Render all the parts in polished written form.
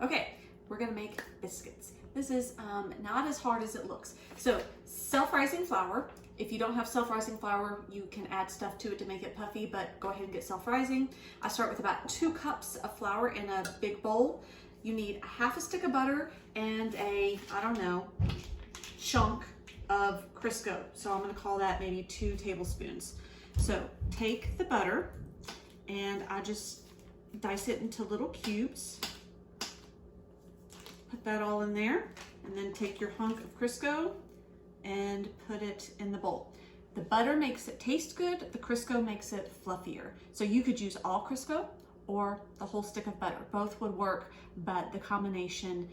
Okay, we're gonna make biscuits. This is not as hard as it looks. So self-rising flour. If you don't have self-rising flour, you can add stuff to it to make it puffy, but go ahead and get self-rising. I start with about 2 cups of flour in a big bowl. You need a half a stick of butter and a, I don't know, chunk of Crisco. So I'm gonna call that maybe 2 tablespoons. So take the butter and I just dice it into little cubes. Put that all in there, and then take your hunk of Crisco and put it in the bowl. The butter makes it taste good, the Crisco makes it fluffier. So you could use all Crisco or the whole stick of butter. Both would work, but the combination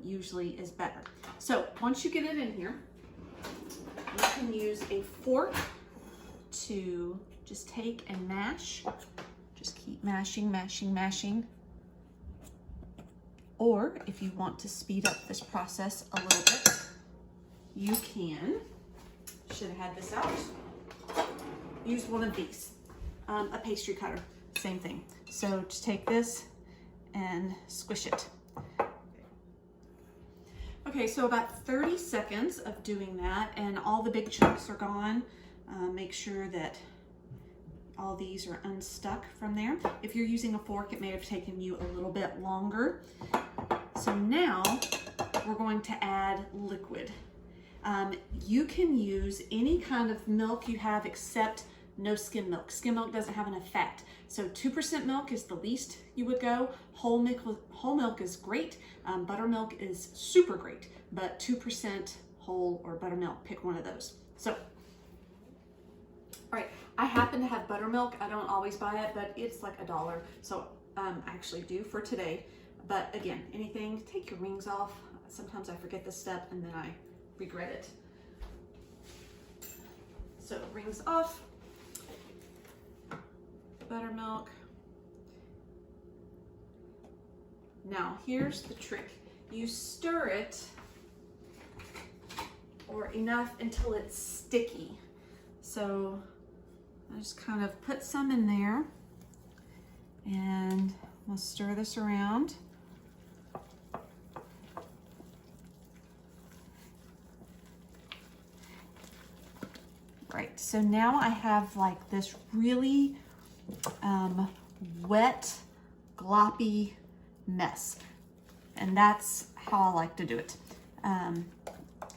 usually is better. So once you get it in here, you can use a fork to just take and mash. Just keep mashing, mashing, mashing. Or if you want to speed up this process a little bit, you can, should have had this out, use one of these, a pastry cutter, same thing. So just take this and squish it. Okay, so about 30 seconds of doing that and all the big chunks are gone. Make sure that all these are unstuck from there. If you're using a fork, it may have taken you a little bit longer. So now we're going to add liquid. You can use any kind of milk you have except no skim milk. Skim milk doesn't have enough fat. So 2% milk is the least you would go. Whole milk is great. Buttermilk is super great, but 2% whole or buttermilk, pick one of those. So, all right, I happen to have buttermilk. I don't always buy it, but it's like $1. So I actually do for today. But again, anything, take your rings off. Sometimes I forget this step and then I regret it. So rings off, buttermilk. Now here's the trick. You stir it or enough until it's sticky. So I just kind of put some in there and we'll stir this around. Right, so now I have like this really wet, gloppy mess. And that's how I like to do it.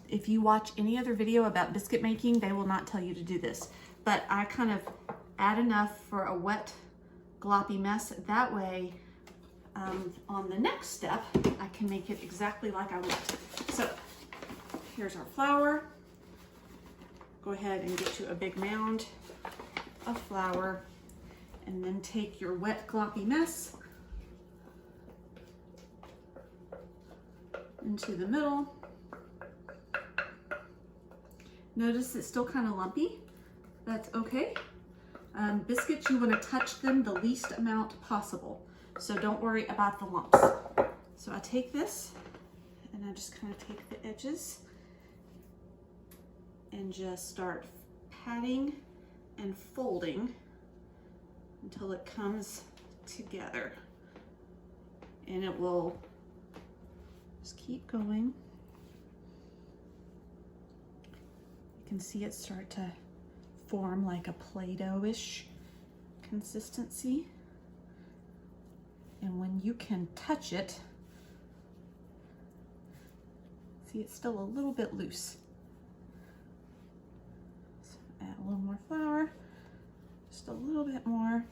If you watch any other video about biscuit making, they will not tell you to do this. But I kind of add enough for a wet, gloppy mess. That way, on the next step, I can make it exactly like I want. So here's our flour. Go ahead and get you a big mound of flour and then take your wet, gloppy mess into the middle. Notice it's still kind of lumpy. That's okay. Biscuits, you want to touch them the least amount possible. So don't worry about the lumps. So I take this and I just kind of take the edges and just start patting and folding until it comes together. And it will just keep going. You can see it start to form like a Play-Doh-ish consistency. And when you can touch it, see it's still a little bit loose. Add a little more flour, just a little bit more.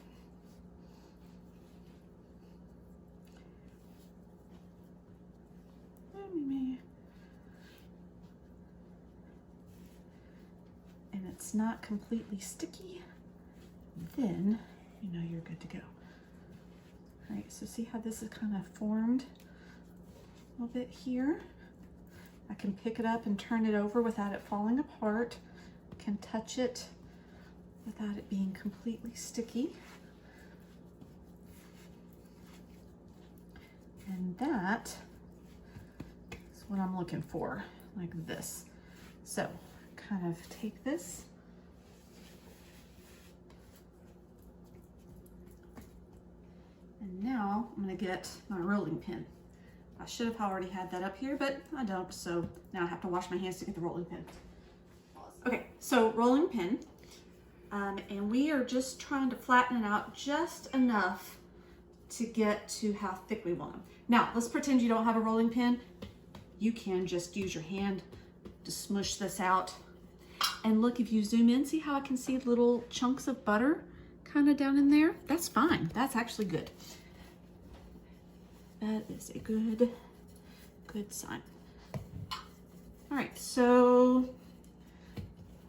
And it's not completely sticky, then you know you're good to go. All right, so see how this is kind of formed a little bit here? I can pick it up and turn it over without it falling apart. Can touch it without it being completely sticky. And that is what I'm looking for, like this. So kind of take this and now I'm going to get my rolling pin. I should have already had that up here, but I don't, so now I have to wash my hands to get the rolling pin. Okay, so rolling pin, and we are just trying to flatten it out just enough to get to how thick we want them. Now, let's pretend you don't have a rolling pin. You can just use your hand to smush this out. And look, if you zoom in, see how I can see little chunks of butter kind of down in there? That's fine. That's actually good. That is a good sign. All right, so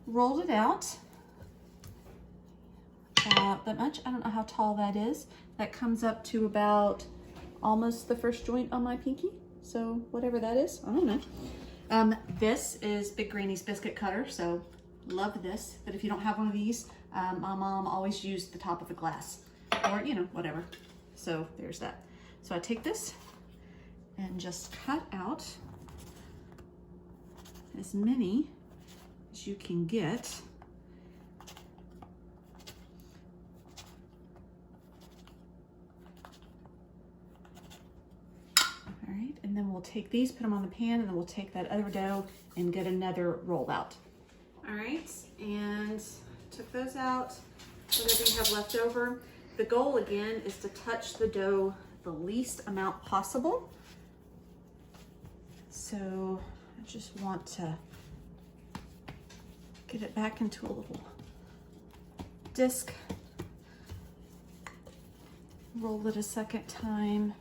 rolled it out about that much. I don't know how tall that is. That comes up to about almost the first joint on my pinky. So whatever that is, I don't know. This is Big Granny's biscuit cutter, so love this. But if you don't have one of these, my mom always used the top of a glass or, you know, whatever. So there's that. So I take this and just cut out as many as you can get. All right, and then we'll take these, put them on the pan, and then we'll take that other dough and get another roll out. All right, and took those out, whatever you have left over. The goal again is to touch the dough the least amount possible. So I just want to get it back into a little disc. Roll it a second time.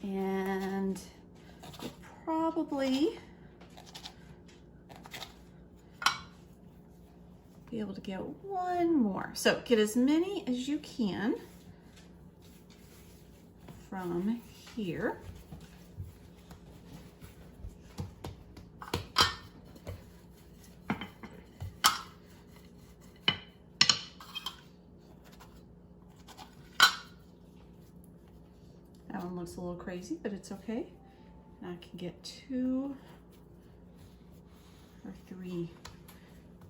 And we'll probably be able to get one more. So get as many as you can from here. That one looks a little crazy, but it's okay. Now I can get 2 or 3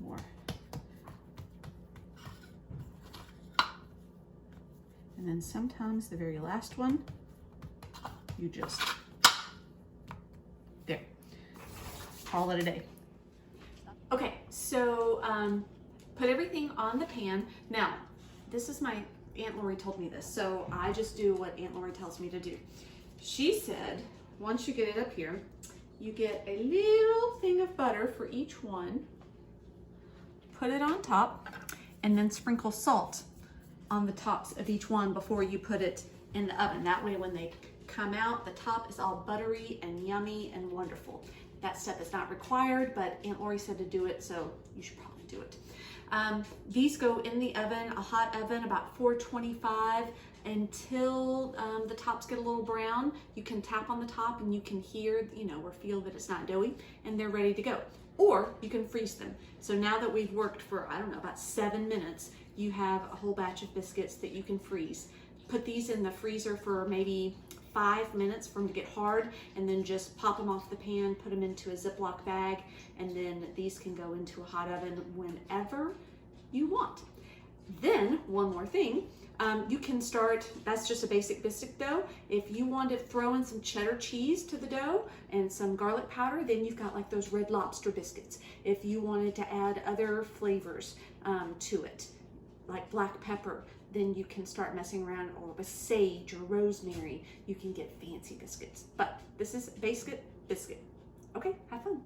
more. And then sometimes the very last one, you just, there, call it a day. Okay, so put everything on the pan. Now, this is my, Aunt Lori told me this, so I just do what Aunt Lori tells me to do. She said, once you get it up here, you get a little thing of butter for each one, put it on top, and then sprinkle salt on the tops of each one before you put it in the oven. That way when they come out, the top is all buttery and yummy and wonderful. That step is not required, but Aunt Lori said to do it, so you should probably do it. These go in the oven, a hot oven, about 425 until the tops get a little brown. You can tap on the top and you can hear, you know, or feel that it's not doughy, and they're ready to go. Or you can freeze them. So now that we've worked for, I don't know, about 7 minutes, you have a whole batch of biscuits that you can freeze. Put these in the freezer for maybe 5 minutes for them to get hard, and then just pop them off the pan, put them into a Ziploc bag, and then these can go into a hot oven whenever you want. Then, one more thing, you can start, that's just a basic biscuit dough. If you want to throw in some cheddar cheese to the dough and some garlic powder, then you've got like those Red Lobster biscuits. If you wanted to add other flavors to it, like black pepper, then you can start messing around, or with sage or rosemary, you can get fancy biscuits. But this is basic biscuit. Okay, have fun.